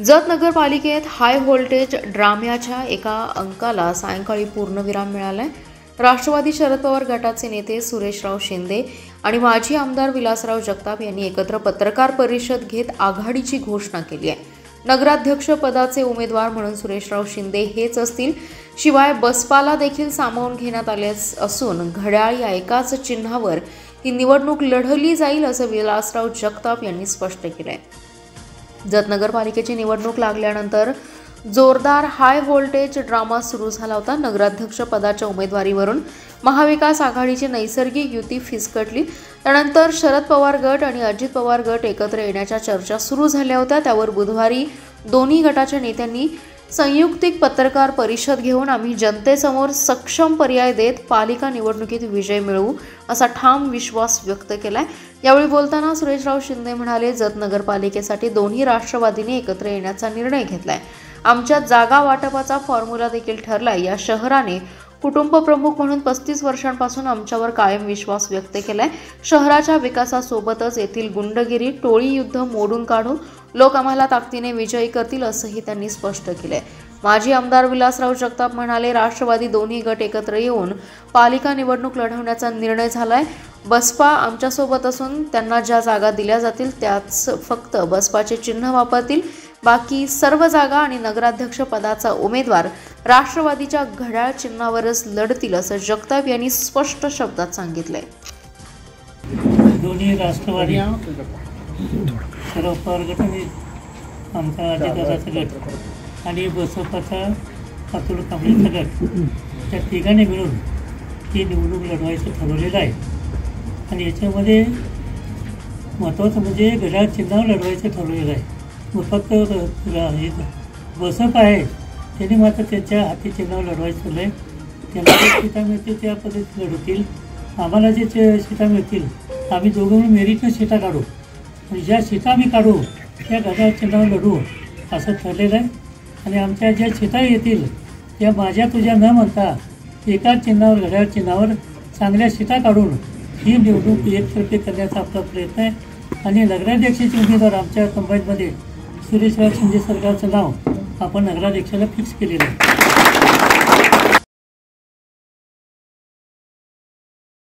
जत नगरपालिकेत high voltage ड्राम्याच्या एका अंकाला सायंकाळी पूर्णविराम मिळालाय। राष्ट्रवादी शरद पवार गटाचे नेते सुरेशराव शिंदे आणि माजी आमदार विलासराव जगताप यांनी एकत्र पत्रकार परिषद घेत आघाडीची घोषणा केली आहे। नगराध्यक्ष पदाचे उमेदवार म्हणून सुरेशराव शिंदे हेच असतील। शिवाय बसपाला देखील सामावून घेण्यात आले असून घड्याळ या एकाच चिन्हावर ही निवडणूक लढवली जाईल असं विलासराव जगताप यांनी स्पष्ट केलंय। जत नगरपालिकेची निवडणूक लागल्यानंतर जोरदार हाय व्होल्टेज ड्रामा सुरू झाला होता। नगराध्यक्ष पदाच्या उमेदवारीवरून महाविकास आघाडीची नैसर्गिक युती फिसकटली। त्यानंतर शरद पवार गट आणि अजित पवार गट एकत्र येण्याच्या चर्चा सुरू झाल्या होत्या। त्यावर बुधवारी दोन्ही गटाच्या नेत्यांनी संयुक्तिक पत्रकार परिषद घेऊन आम्ही जनतेसमोर सक्षम पर्याय देत पालिका निवडणुकीत विजय मिळवू असा ठाम विश्वास व्यक्त केलाय। यावेळी बोलताना सुरेशराव शिंदे म्हणाले, जत नगरपालिकेसाठी दोन्ही राष्ट्रवादीने एकत्र येण्याचा निर्णय घेतलाय। आमच्या जागा वाटपाचा फॉर्म्युला देखील ठरलाय। या शहराने कुटुंब प्रमुख म्हणून 35 वर्षांपासून आमच्यावर कायम विश्वास व्यक्त केलाय। शहराच्या विकासासोबतच येथील गुंडगिरी टोळी युद्ध मोडून काढू लोक आम्हाला ताकदीने विजयी करतील असंही त्यांनी स्पष्ट केलंय। माजी आमदार विलासराव जगताप म्हणाले, राष्ट्रवादी दोन्ही गट एकत्र येऊन पालिका निवडणूक लढवण्याचा निर्णय झालाय। बसपा आमच्यासोबत असून त्यांना ज्या जागा दिल्या जातील त्याच फक्त बसपाचे चिन्ह वापरतील। बाकी सर्व जागा आणि नगराध्यक्ष पदाचा उमेदवार राष्ट्रवादीच्या घड्याळ चिन्हावरच लढतील असं जगताप यांनी स्पष्ट शब्दात सांगितलंय। दोन्ही राष्ट्रवादी शरद पवार गट आणि आमचा अजितदादाचा गट आणि बसपाचा अतुल कांबळेचा गट त्या तिघांनी मिळून ही निवडणूक लढवायचं ठरवलेलं आहे। आणि याच्यामध्ये महत्त्वाचं म्हणजे घड्याळ चिन्हावर लढवायचं ठरवलेलं आहे। मग फक्त बसप आहे त्यांनी मात्र त्यांच्या हाती चिन्हावर लढवायचं ठरलं आहे। त्यांना जे सीटा मिळतील त्या पद्धतीत लढवतील। आम्हाला जे सीटा मिळतील आम्ही दोघं मेरिटनं सीटा काढू आणि ज्या सीटा आम्ही काढू त्या घड्याळ चिन्हावर लढू असं ठरलेलं आहे। आणि आमच्या ज्या सीटा येतील त्या माझ्या तुझ्या न म्हणता एकाच चिन्हावर घड्याळ चिन्हावर चांगल्या सीटा काढून ही निवडणूक एकतर्फी करण्याचा आपला प्रयत्न आहे। आणि नगराध्यक्षाचे उमेदवार आमच्या कंबाईनमध्ये सुरेशराव शिंदे सरकारचं नाव आपण नगराध्यक्षाला फिक्स केलेलं आहे।